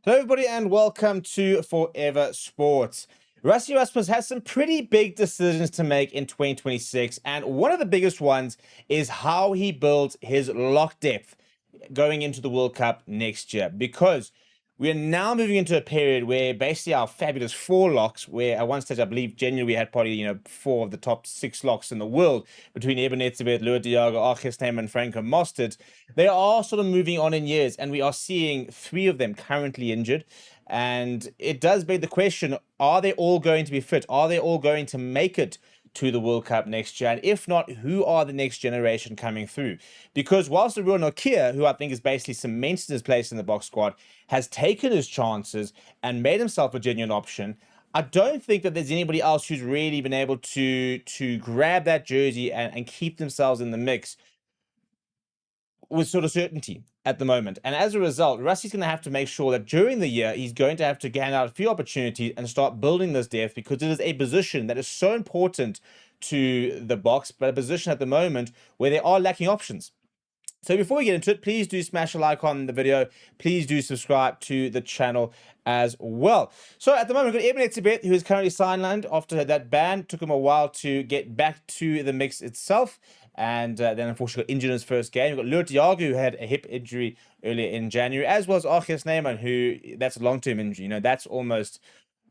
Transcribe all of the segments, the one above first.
Hello, everybody, and welcome to Forever Sports. Rassie Erasmus has some pretty big decisions to make in 2026, and one of the biggest ones is how he builds his lock depth going into the World Cup next year, because we are now moving into a period where basically our fabulous four locks, where at one stage I believe January we had probably four of the top six locks in the world between Eben Etzebeth, Lood de Jager, RG Snyman, and Franco Mostert. They are sort of moving on in years, and we are seeing three of them currently injured. And it does beg the question, are they all going to be fit? Are they all going to make it to the World Cup next year? And if not, who are the next generation coming through? Because whilst the Ruan Nokia, who I think is basically cemented his place in the Boks squad, has taken his chances and made himself a genuine option, I don't think that there's anybody else who's really been able to grab that jersey and keep themselves in the mix with sort of certainty at the moment. And as a result, Rassie's going to have to make sure that during the year, he's going to have to hand out a few opportunities and start building this depth, because it is a position that is so important to the Boks, but a position at the moment where they are lacking options. So before we get into it, please do smash a like on the video. Please do subscribe to the channel as well. So at the moment, we've got Eben Etzebeth, who is currently sidelined after that ban. Took him a while to get back to the mix itself. And then unfortunately got injured in his first game. We've got Lood de Jager, who had a hip injury earlier in January, as well as RG Snyman, who that's a long-term injury. That's almost,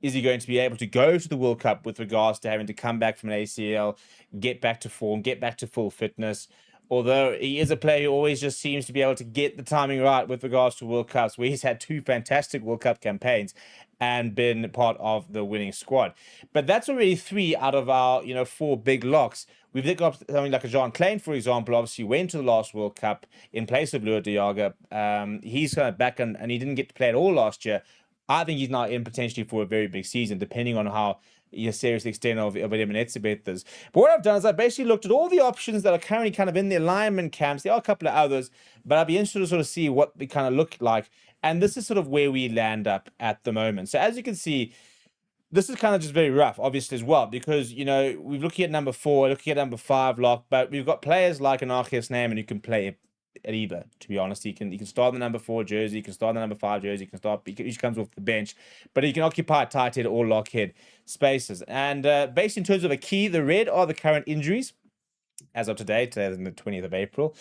is he going to be able to go to the World Cup with regards to having to come back from an ACL, get back to form, get back to full fitness? Although he is a player who always just seems to be able to get the timing right with regards to World Cups, where he's had two fantastic World Cup campaigns and been part of the winning squad. But that's already three out of our, four big locks. We've got something like a Jean Klein, for example, obviously went to the last World Cup in place of Lood de Jager. He's kind of back and he didn't get to play at all last year. I think he's now in potentially for a very big season, depending on how serious the extent of Eben Etzebeth is. But what I've done is I've basically looked at all the options that are currently kind of in the alignment camps. There are a couple of others, but I'll be interested to sort of see what they kind of look like. And this is sort of where we land up at the moment. So as you can see, this is kind of just very rough, obviously, as well, because, we're looking at number 4, looking at number 5 lock, but we've got players like an RG Snyman who can play at either, to be honest. He can start the number 4 jersey, he can start the number 5 jersey, he comes off the bench, but he can occupy tight head or lock head spaces. And based in terms of a key, the red are the current injuries as of today is the 20th of April.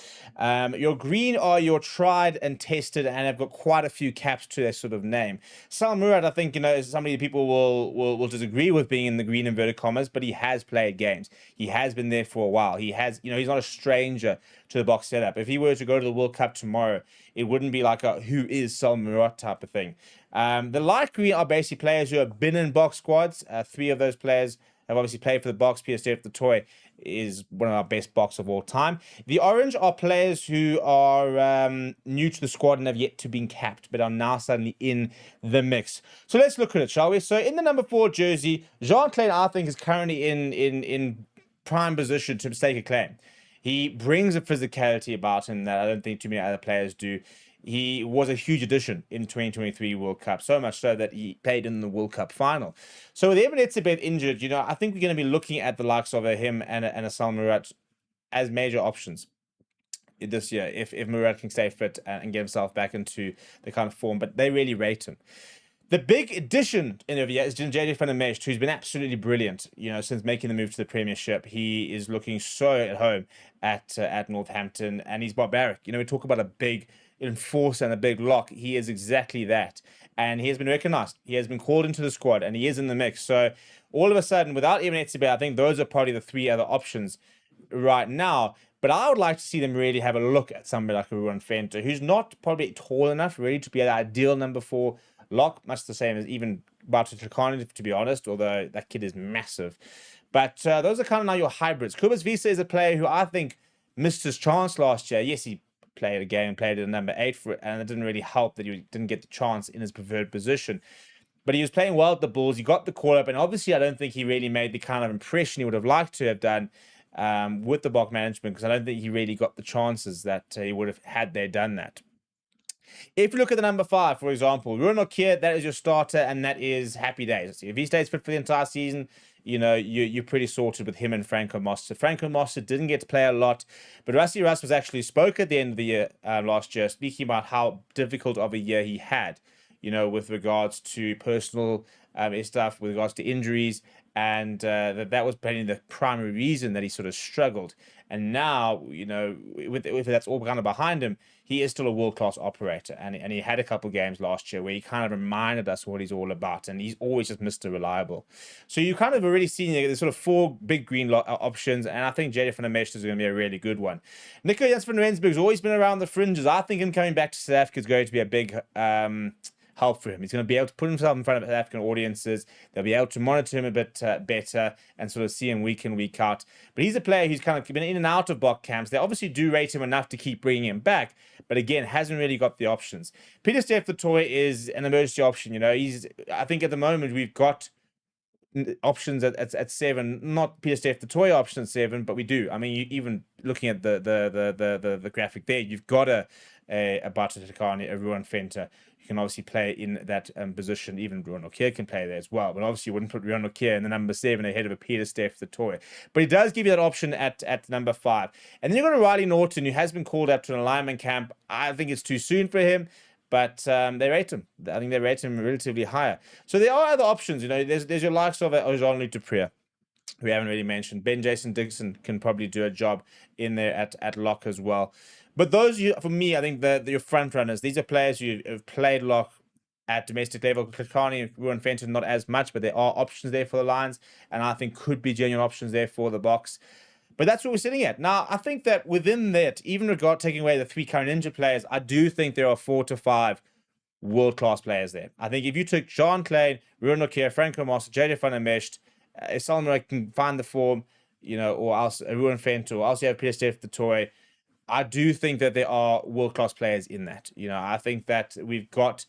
Your green are your tried and tested and have got quite a few caps to their sort of name. Sal Murat, I think, is somebody people will disagree with being in the green inverted commas, but he has played games. He has been there for a while. He has, he's not a stranger to the Boks setup. If he were to go to the World Cup tomorrow, it wouldn't be like a who is Sal Murat type of thing. The light green are basically players who have been in Boks squads. 3 of those players have obviously played for the Boks. PSF the Toy is one of our best Boks of all time. The orange are players who are new to the squad and have yet to be capped, but are now suddenly in the mix. So let's look at it, shall we? So in the number 4 jersey, Jean Klein, I think, is currently in prime position to stake a claim. He brings a physicality about him that I don't think too many other players do. He was a huge addition in 2023 World Cup, so much so that he played in the World Cup final. So with Eben Etzebeth injured, I think we're going to be looking at the likes of him and a Sal Murat as major options this year, if Murat can stay fit and get himself back into the kind of form. But they really rate him. The big addition in the year is JJ van der Mesch, who's been absolutely brilliant, since making the move to the Premiership. He is looking so at home at Northampton, and he's barbaric. We talk about a big enforcer and a big lock. He is exactly that, and he has been recognized. He has been called into the squad, and he is in the mix. So all of a sudden, without Eben Etzebeth, I think those are probably the 3 other options right now. But I would like to see them really have a look at somebody like a Ruan Fenter, who's not probably tall enough really to be an ideal number 4 lock, much the same as even Batu Turkani, to be honest, although that kid is massive. But those are kind of now your hybrids. Kubas Visa is a player who I think missed his chance last year. Yes, he played a game, played at number 8 for it, and it didn't really help that he didn't get the chance in his preferred position. But he was playing well at the Bulls. He got the call up, and obviously I don't think he really made the kind of impression he would have liked to have done with the Bok management, because I don't think he really got the chances that he would have had they done that. If you look at the number 5, for example, Ruan Nokia, that is your starter, and that is happy days. If he stays fit for the entire season, you're pretty sorted with him and Franco Mostert. Franco Mostert didn't get to play a lot, but Rassie Erasmus actually spoke at the end of the year last year, speaking about how difficult of a year he had. with regards to personal stuff, with regards to injuries, and that was probably the primary reason that he sort of struggled. And now, with that's all kind of behind him, he is still a world-class operator, and he had a couple games last year where he kind of reminded us what he's all about, and he's always just Mr. Reliable. So you kind of already seen there's sort of four big green options, and I think JD van der Merwe is going to be a really good one. Nico Jans van Rensburg's always been around the fringes. I think him coming back to South Africa is going to be a big help for him. He's going to be able to put himself in front of South African audiences. They'll be able to monitor him a bit better and sort of see him week in, week out. But he's a player who's kind of been in and out of Boks camps. They obviously do rate him enough to keep bringing him back, but again, hasn't really got the options. Pieter-Steph du Toit is an emergency option. I think at the moment we've got options at 7, not Pieter-Steph du Toit option at 7, but we do. I mean, even looking at the graphic there, you've got a Bata Takani, a Ruan Venter. You can obviously play in that position. Even Ruan Okia can play there as well. But obviously, you wouldn't put Ruan Okia in the number 7 ahead of a Pieter-Steph du Toit. But he does give you that option at number 5. And then you've got a Riley Norton, who has been called up to an alignment camp. I think it's too soon for him, but they rate him. I think they rate him relatively higher. So there are other options. There's your likes of Jean-Luc Dupree, we haven't really mentioned. Ben Jason Dixon can probably do a job in there at lock as well. But those, for me, I think your front runners, these are players who have played lock at domestic level. Klikani and Ruan Fenton, not as much, but there are options there for the Lions, and I think could be genuine options there for the Boks. But that's what we're sitting at. Now, I think that within that, even taking away the 3 current injured players, I do think there are 4 to 5 world-class players there. I think if you took John Klein, Ruan Okia, Franco Moss, JJ van der Merwe, if someone can find the form, or else Ruan Fenton, or else you have Pieter-Steph du Toit, I do think that there are world-class players in that. I think that we've got,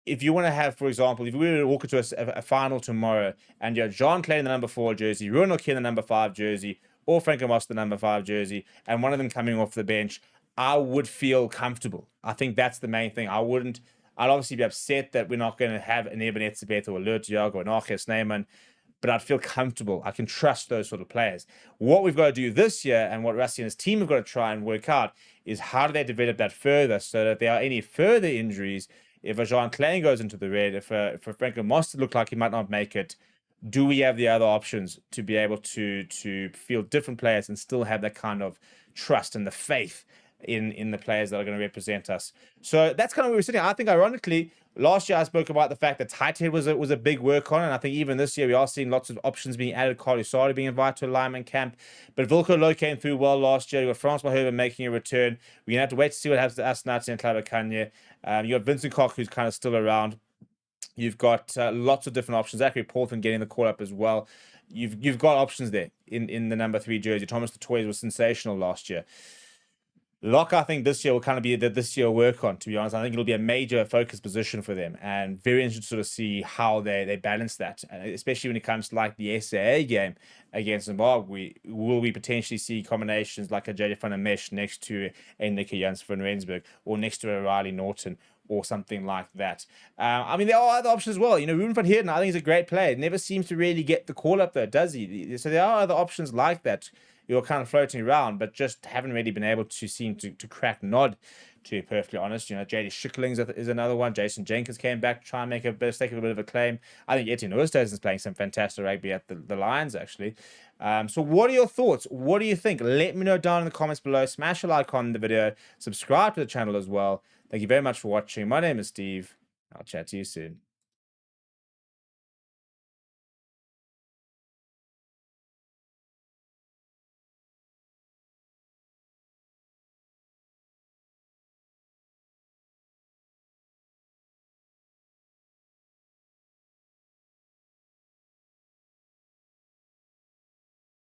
if you want to have, for example, if we were to walk into a final tomorrow and you have John Klein in the number 4 jersey, Ruan Okia in the number 5 jersey, or Franco Moss the number 5 jersey, and one of them coming off the bench, I would feel comfortable. I think that's the main thing. I'd obviously be upset that we're not going to have an Eben Etzebeth or a Diago or an RG Snyman, but I'd feel comfortable. I can trust those sort of players. What we've got to do this year, and what Rassie and his team have got to try and work out, is how do they develop that further so that if there are any further injuries, if a Jean Klein goes into the red, if Franco Moss look like he might not make it, do we have the other options to be able to field different players and still have that kind of trust and the faith in the players that are going to represent us? So that's kind of where we're sitting. I think, ironically, last year I spoke about the fact that tight head was a big work on, and I think even this year we are seeing lots of options being added. Carly Sari being invited to alignment camp, but Wilco Low came through well last year. You got Francois Herbert making a return. We're gonna have to wait to see what happens to Asnati and Clavacania. You got Vincent Koch, who's kind of still around. You've got lots of different options. Zachary Portman getting the call up as well. You've got options there in the number 3 jersey. Thomas du Toit was sensational last year. Lock, I think this year will kind of be this year work on, to be honest. I think it'll be a major focus position for them, and very interested to sort of see how they balance that, especially when it comes to like the SAA game against Zimbabwe. Will we potentially see combinations like a JD van der Merwe next to a Nico Jans van Rensburg, or next to a Riley Norton, or something like that? I mean, there are other options as well. Ruben van Heerden, I think, is a great player. Never seems to really get the call up though, does he? So there are other options like that you're kind of floating around, but just haven't really been able to seem to crack nod, to be perfectly honest. JD Schicklings is another one. Jason Jenkins came back to try and make a bit of a claim. I think Etienne Oosthuizen is playing some fantastic rugby at the Lions, actually. So what are your thoughts? What do you think? Let me know down in the comments below. Smash a like on the video. Subscribe to the channel as well. Thank you very much for watching. My name is Steve. I'll chat to you soon.